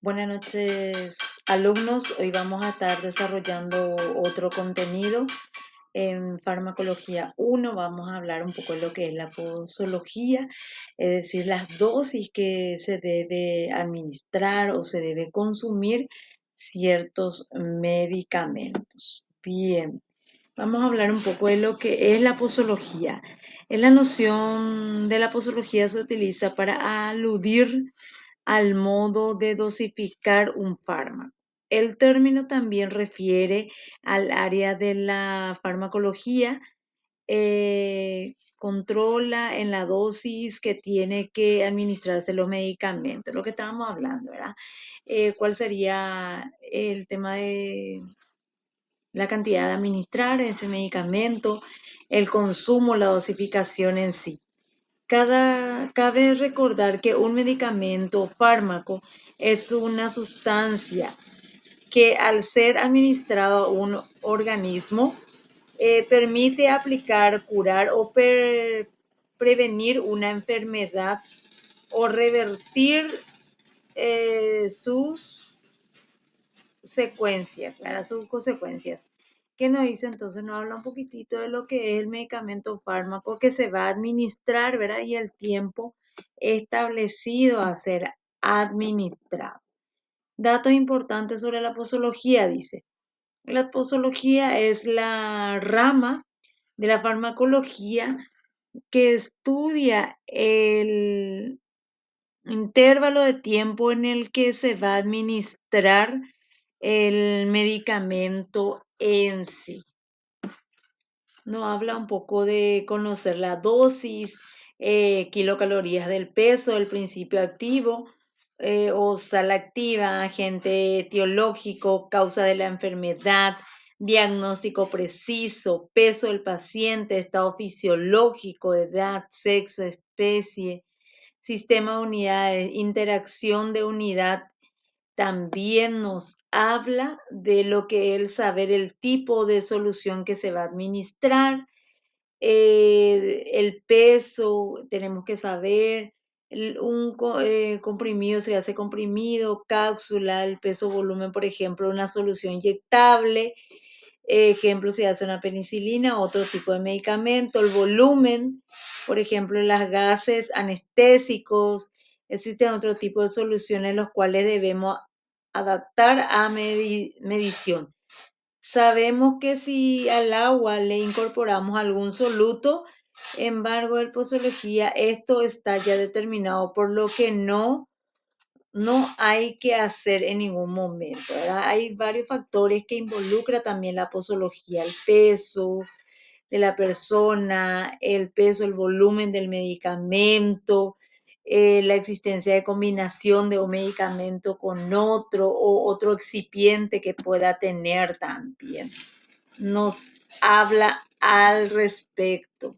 Buenas noches, alumnos. Hoy vamos a estar desarrollando otro contenido en farmacología 1. Vamos a hablar un poco de lo que es la posología, es decir, las dosis que se debe administrar o se debe consumir ciertos medicamentos. Bien, vamos a hablar un poco de lo que es la posología. En la noción de la posología se utiliza para aludir al modo de dosificar un fármaco. El término también refiere al área de la farmacología, controla en la dosis que tiene que administrarse los medicamentos, lo que estábamos hablando, ¿verdad? ¿Cuál sería el tema de la cantidad de administrar ese medicamento, el consumo, la dosificación en sí? Cabe recordar que un medicamento o fármaco es una sustancia que al ser administrado a un organismo permite aplicar, curar o prevenir una enfermedad o revertir sus secuencias, ¿verdad? Sus consecuencias. ¿Qué nos dice entonces? Nos habla un poquitito de lo que es el medicamento o fármaco que se va a administrar, ¿verdad? Y el tiempo establecido a ser administrado. Datos importantes sobre la posología, dice. La posología es la rama de la farmacología que estudia el intervalo de tiempo en el que se va a administrar el medicamento en sí. Nos habla un poco de conocer la dosis, kilocalorías del peso, el principio activo o sal activa, agente etiológico, causa de la enfermedad, diagnóstico preciso, peso del paciente, estado fisiológico, edad, sexo, especie, sistema de unidades, interacción de unidad. También nos habla de lo que es saber el tipo de solución que se va a administrar, el peso, tenemos que saber, comprimido se hace comprimido, cápsula, el peso volumen, por ejemplo, una solución inyectable, ejemplo, si hace una penicilina, otro tipo de medicamento, el volumen, por ejemplo, las gases anestésicos, existen otro tipo de soluciones los cuales debemos adaptar a medición. Sabemos que si al agua le incorporamos algún soluto, embargo de posología, esto está ya determinado, por lo que no hay que hacer en ningún momento, ¿verdad? Hay varios factores que involucra también la posología, el peso de la persona, el peso, el volumen del medicamento, la existencia de combinación de un medicamento con otro o otro excipiente que pueda tener también. Nos habla al respecto.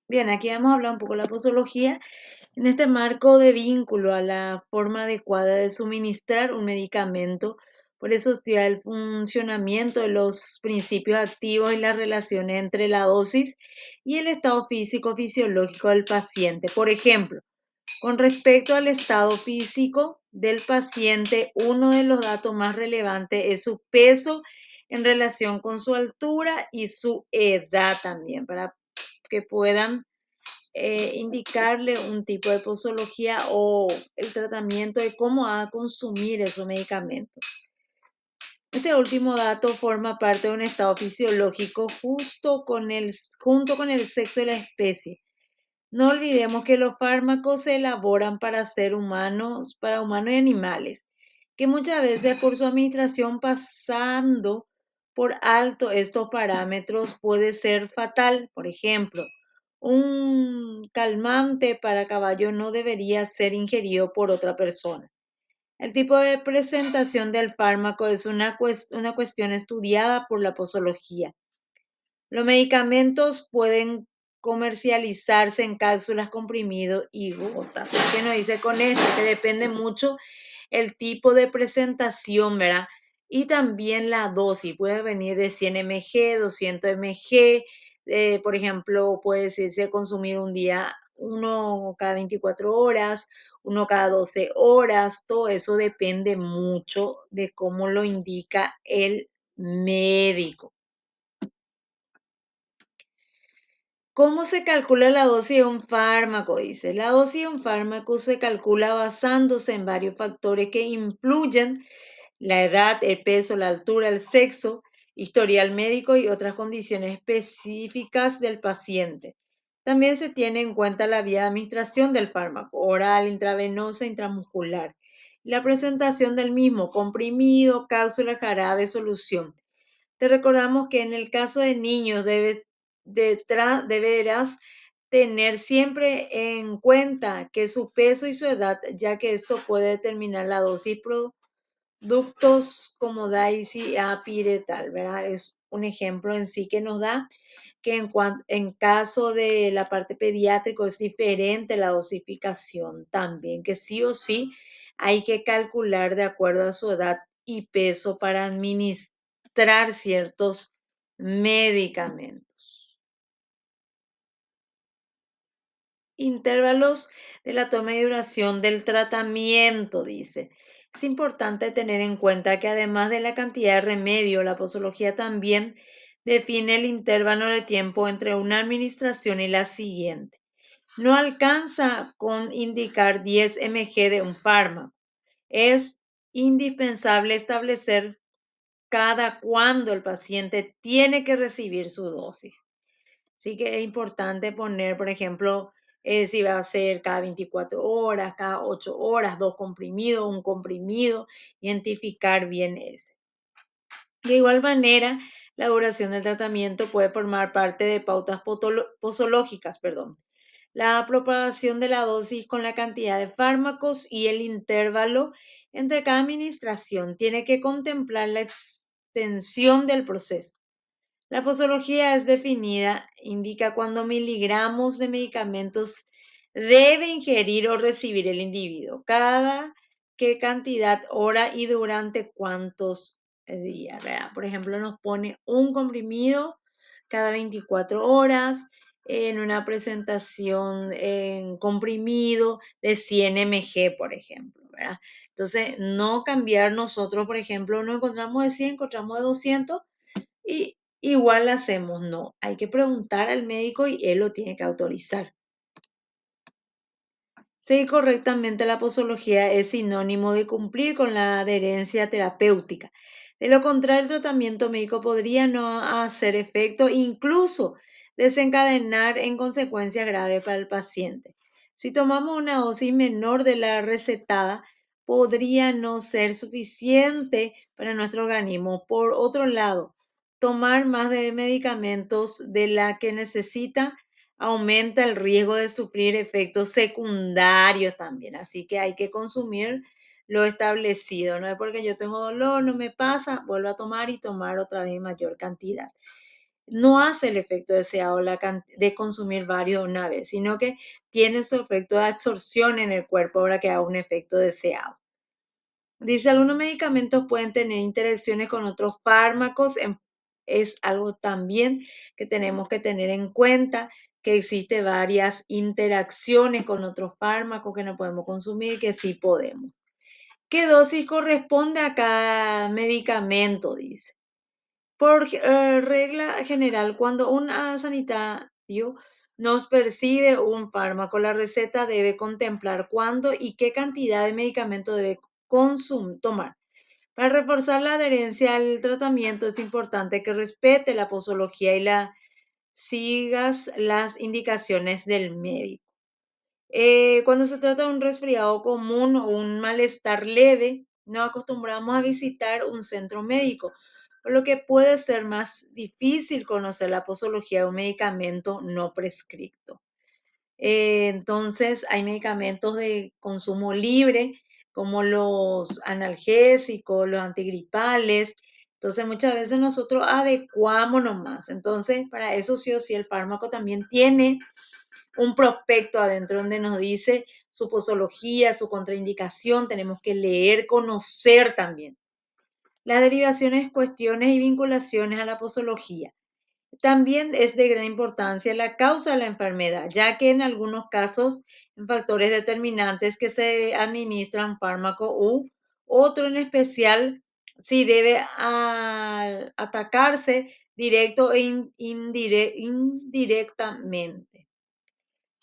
Bien, aquí vamos a hablar un poco de la posología en este marco de vínculo a la forma adecuada de suministrar un medicamento. Por eso estudia el funcionamiento de los principios activos y las relaciones entre la dosis y el estado físico fisiológico del paciente. Por ejemplo, con respecto al estado físico del paciente, uno de los datos más relevantes es su peso en relación con su altura y su edad también, para que puedan indicarle un tipo de posología o el tratamiento de cómo va a consumir esos medicamentos. Este último dato forma parte de un estado fisiológico junto con el sexo de la especie. No olvidemos que los fármacos se elaboran para humanos y animales, que muchas veces por su administración pasando por alto estos parámetros puede ser fatal. Por ejemplo, un calmante para caballo no debería ser ingerido por otra persona. El tipo de presentación del fármaco es una cuestión estudiada por la posología. Los medicamentos pueden comercializarse en cápsulas, comprimidos y gotas. ¿Qué nos dice con esto? Que depende mucho el tipo de presentación, ¿verdad? Y también la dosis. Puede venir de 100 mg, 200 mg. Por ejemplo, puede decirse consumir un día uno cada 24 horas, uno cada 12 horas, todo eso depende mucho de cómo lo indica el médico. ¿Cómo se calcula la dosis de un fármaco? Dice, la dosis de un fármaco se calcula basándose en varios factores que influyen: la edad, el peso, la altura, el sexo, historial médico y otras condiciones específicas del paciente. También se tiene en cuenta la vía de administración del fármaco: oral, intravenosa, intramuscular. La presentación del mismo: comprimido, cápsula, jarabe, solución. Te recordamos que en el caso de niños deberás tener siempre en cuenta que su peso y su edad, ya que esto puede determinar la dosis. Productos como Daisy, Apiretal, ¿verdad? Es un ejemplo en sí que nos da que en caso de la parte pediátrico es diferente la dosificación también, que sí o sí hay que calcular de acuerdo a su edad y peso para administrar ciertos medicamentos. Intervalos de la toma y duración del tratamiento, dice. Es importante tener en cuenta que además de la cantidad de remedio, la posología también define el intervalo de tiempo entre una administración y la siguiente. No alcanza con indicar 10 mg de un fármaco. Es indispensable establecer cada cuándo el paciente tiene que recibir su dosis. Sí que es importante poner, por ejemplo, si va a ser cada 24 horas, cada 8 horas, 2 comprimidos, un comprimido, identificar bien ese. De igual manera, la duración del tratamiento puede formar parte de pautas posológicas, perdón. La propagación de la dosis con la cantidad de fármacos y el intervalo entre cada administración tiene que contemplar la extensión del proceso. La posología es definida, indica cuántos miligramos de medicamentos debe ingerir o recibir el individuo, cada qué cantidad, hora y durante cuántos días, ¿verdad? Por ejemplo, nos pone un comprimido cada 24 horas en una presentación en comprimido de 100 mg, por ejemplo, ¿verdad? Entonces, no cambiar nosotros, por ejemplo, no encontramos de 100, encontramos de 200 y igual hacemos, no. Hay que preguntar al médico y él lo tiene que autorizar. Seguir correctamente la posología es sinónimo de cumplir con la adherencia terapéutica. De lo contrario, el tratamiento médico podría no hacer efecto, incluso desencadenar en consecuencias graves para el paciente. Si tomamos una dosis menor de la recetada, podría no ser suficiente para nuestro organismo. Por otro lado, tomar más de medicamentos de la que necesita aumenta el riesgo de sufrir efectos secundarios también. Así que hay que consumir lo establecido. No es porque yo tengo dolor, no me pasa, vuelvo a tomar y tomar otra vez mayor cantidad. No hace el efecto deseado de consumir varios una vez, sino que tiene su efecto de absorción en el cuerpo para que haga un efecto deseado. Dice, algunos medicamentos pueden tener interacciones con otros fármacos. Es algo también que tenemos que tener en cuenta, que existe varias interacciones con otros fármacos que no podemos consumir, que sí podemos. ¿Qué dosis corresponde a cada medicamento? Dice. Por regla general, cuando un sanitario nos percibe un fármaco, la receta debe contemplar cuándo y qué cantidad de medicamento debe tomar. Para reforzar la adherencia al tratamiento es importante que respete la posología y sigas las indicaciones del médico. Cuando se trata de un resfriado común o un malestar leve, no acostumbramos a visitar un centro médico, por lo que puede ser más difícil conocer la posología de un medicamento no prescrito. Entonces, hay medicamentos de consumo libre, como los analgésicos, los antigripales. Entonces, muchas veces nosotros adecuamos nomás. Entonces, para eso sí o sí el fármaco también tiene un prospecto adentro donde nos dice su posología, su contraindicación. Tenemos que leer, conocer también las derivaciones, cuestiones y vinculaciones a la posología. También es de gran importancia la causa de la enfermedad, ya que en algunos casos, en factores determinantes que se administran fármaco u otro en especial, si debe atacarse directo e indirectamente.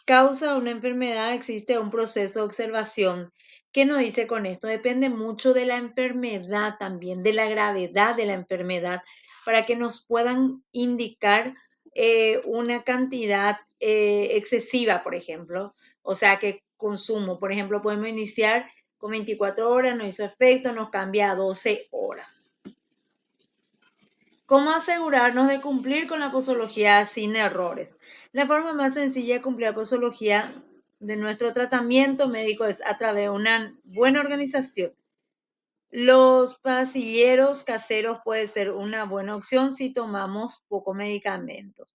Causa de una enfermedad, existe un proceso de observación. ¿Qué nos dice con esto? Depende mucho de la enfermedad también, de la gravedad de la enfermedad, para que nos puedan indicar una cantidad excesiva, por ejemplo. O sea, que consumo, por ejemplo, podemos iniciar con 24 horas, no hizo efecto, nos cambia a 12 horas. ¿Cómo asegurarnos de cumplir con la posología sin errores? La forma más sencilla de cumplir la posología de nuestro tratamiento médico es a través de una buena organización. Los pasilleros caseros puede ser una buena opción si tomamos pocos medicamentos,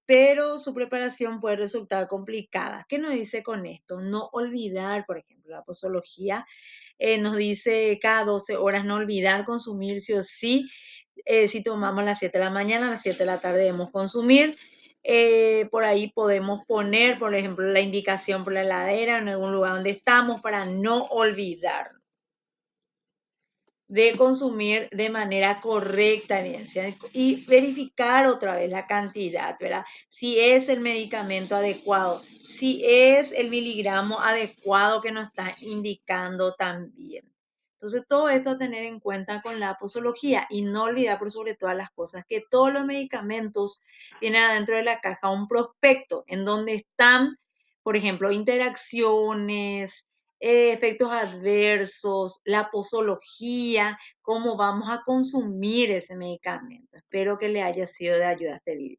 pero su preparación puede resultar complicada. ¿Qué nos dice con esto? No olvidar, por ejemplo, la posología nos dice cada 12 horas no olvidar consumir sí o sí. Si tomamos a las 7 de la mañana, a las 7 de la tarde debemos consumir. Por ahí podemos poner, por ejemplo, la indicación por la heladera en algún lugar donde estamos para no olvidar de consumir de manera correcta, evidencia, y verificar otra vez la cantidad, ¿verdad? Si es el medicamento adecuado, si es el miligramo adecuado que nos está indicando también. Entonces, todo esto a tener en cuenta con la posología y no olvidar por sobre todas las cosas que todos los medicamentos tienen adentro de la caja un prospecto en donde están, por ejemplo, interacciones, efectos adversos, la posología, cómo vamos a consumir ese medicamento. Espero que le haya sido de ayuda a este video.